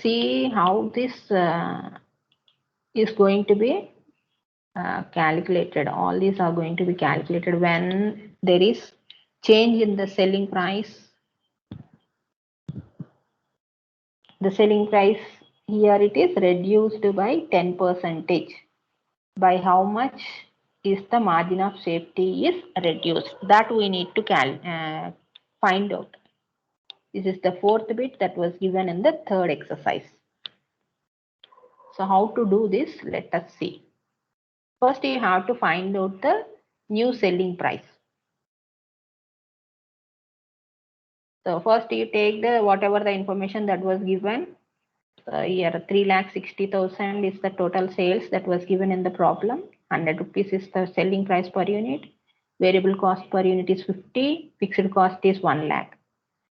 see how this is going to be calculated. All these are going to be calculated when there is change in the selling price. The selling price here it is reduced by 10%. By how much is the margin of safety is reduced? That we need to find out. This is the fourth bit that was given in the third exercise. So how to do this? Let us see. First, you have to find out the new selling price. So first you take the whatever the information that was given. Here 3,60,000 is the total sales that was given in the problem. 100 rupees is the selling price per unit. Variable cost per unit is 50. Fixed cost is 1 lakh.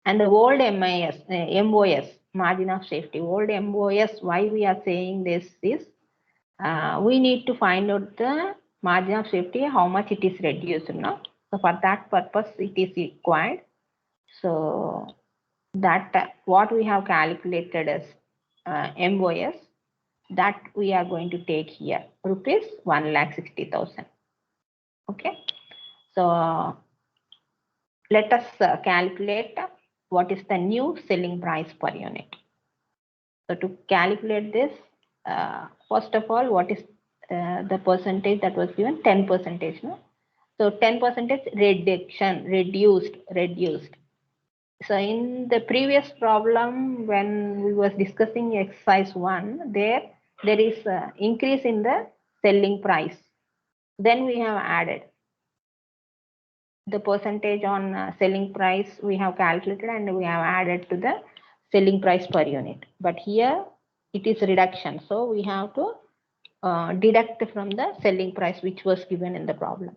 And the old MOS, margin of safety, old MOS, why we are saying this is we need to find out the margin of safety, how much it is reduced. No? So for that purpose, it is required. So that what we have calculated as MOS, that we are going to take here, rupees 1,60,000. Okay. So let us calculate what is the new selling price per unit. So to calculate this, first of all, what is the percentage that was given? 10%. No? So 10% reduction, reduced. So in the previous problem, when we was discussing exercise 1, there is an increase in the selling price. Then we have added the percentage on selling price we have calculated and we have added to the selling price per unit. But here it is reduction. So we have to deduct from the selling price which was given in the problem.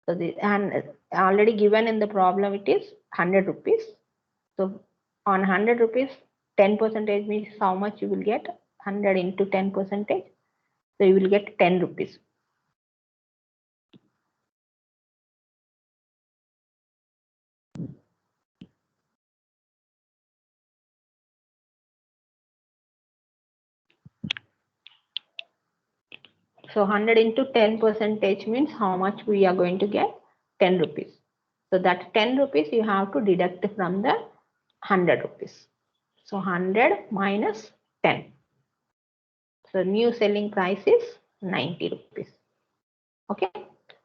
So and already given in the problem it is 100 rupees. So on 100 rupees, 10% means how much you will get? 100 into 10%. So you will get 10 rupees. So 100 into 10% means how much we are going to get? 10 rupees. So that 10 rupees you have to deduct from the 100 rupees. So 100 minus 10. So new selling price is 90 rupees. Okay.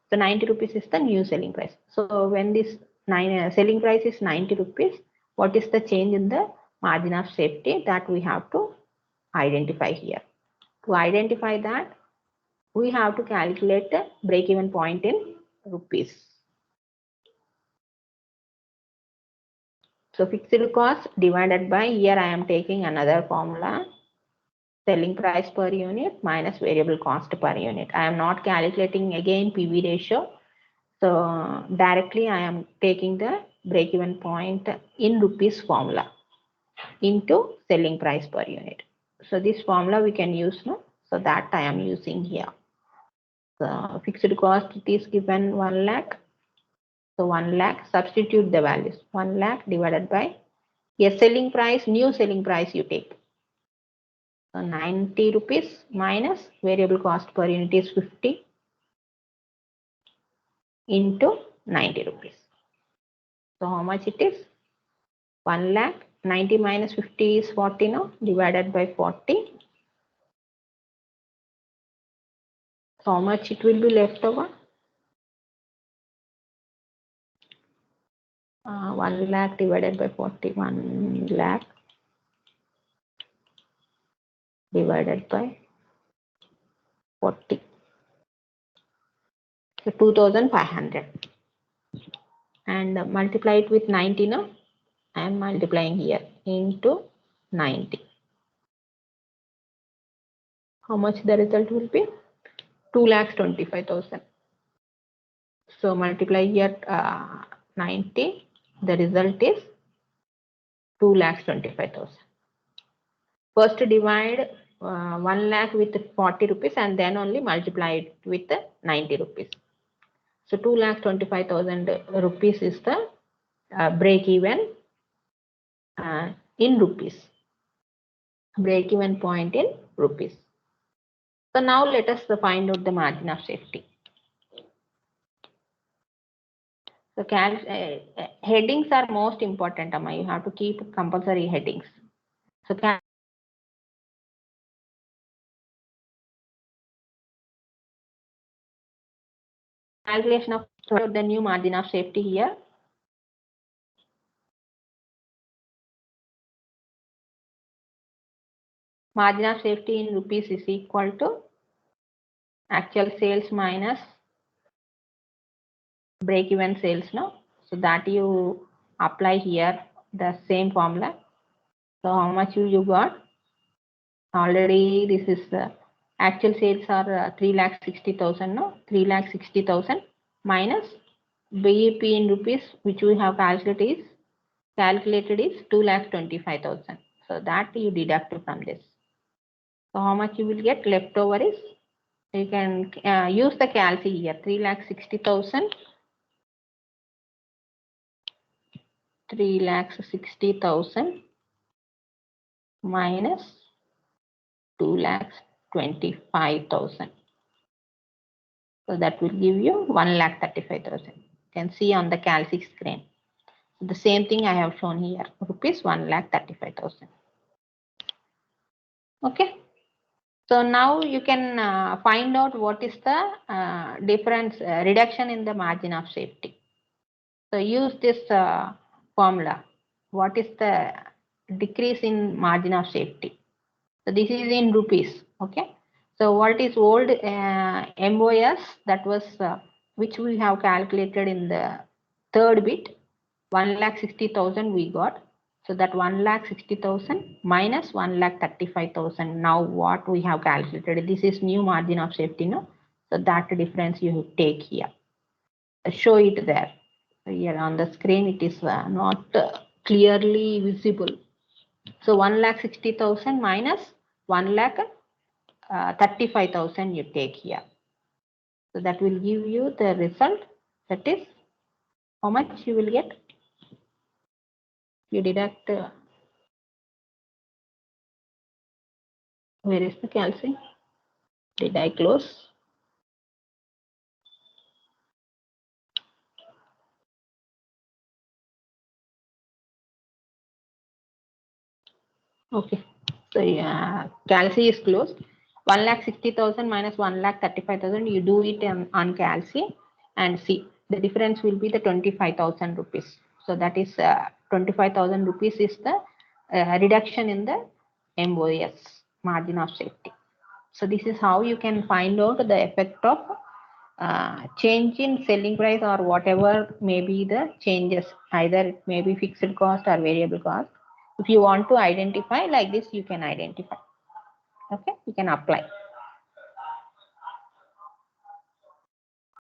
So 90 rupees is the new selling price. So when this selling price is 90 rupees, what is the change in the margin of safety that we have to identify here? To identify that, we have to calculate the break-even point in rupees. So fixed cost divided by, here I am taking another formula, selling price per unit minus variable cost per unit. I am not calculating again PV ratio. So directly I am taking the break-even point in rupees formula into selling price per unit. So this formula we can use now. So that I am using here. So fixed cost it is given 1 lakh. So 1 lakh, substitute the values. 1 lakh divided by a selling price, new selling price you take. So 90 rupees minus variable cost per unit is 50 into 90 rupees. So how much it is? 1 lakh. 90 minus 50 is 40 now, divided by 40. So how much it will be left over? 1 lakh divided by 40. 1 lakh divided by 40. So 2,500. And multiply it with 90 now. I am multiplying here into 90. How much the result will be? 2,25,000. So multiply here 90. The result is 2,25,000. First divide 1 lakh with 40 rupees and then only multiply it with 90 rupees. So 2,25,000 rupees is the break even in rupees. break-even point in rupees. So now let us find out the margin of safety. So headings are most important, Amma. You have to keep compulsory headings. So calculation of the new margin of safety here. Margin of safety in rupees is equal to actual sales minus break-even sales, no? So that you apply here the same formula. So how much you got? Already this is actual sales are 3,60,000, no? 3,60,000 minus BEP in rupees, which we have calculated is 2,25,000. So that you deduct from this. So how much you will get left over is, you can use the calc here, 3,60,000. 3,60,000 minus 2,25,000. So that will give you 1,35,000. You can see on the calc screen. The same thing I have shown here, rupees 1,35,000. Okay. So now you can find out what is the difference, reduction in the margin of safety. So use this formula. What is the decrease in margin of safety? So this is in rupees. Okay. So what is old MOS, that was which we have calculated in the third bit, 1,60,000 we got. So that 1,60,000 minus 1,35,000. Now what we have calculated, this is new margin of safety, no? So that difference you take here. Show it there. Here on the screen it is not clearly visible. So 1,60,000 minus 1,35,000 you take here. So that will give you the result. That is how much you will get. You deduct. Where is the calculating? Did I close? Okay. So yeah, calc is closed. 1,60,000 minus 1,35,000. You do it on calc and see the difference will be the 25,000 rupees. So that is 25,000 rupees is the reduction in the MOS, margin of safety. So this is how you can find out the effect of change in selling price or whatever may be the changes. Either it may be fixed cost or variable cost. If you want to identify like this, you can identify. Okay, you can apply.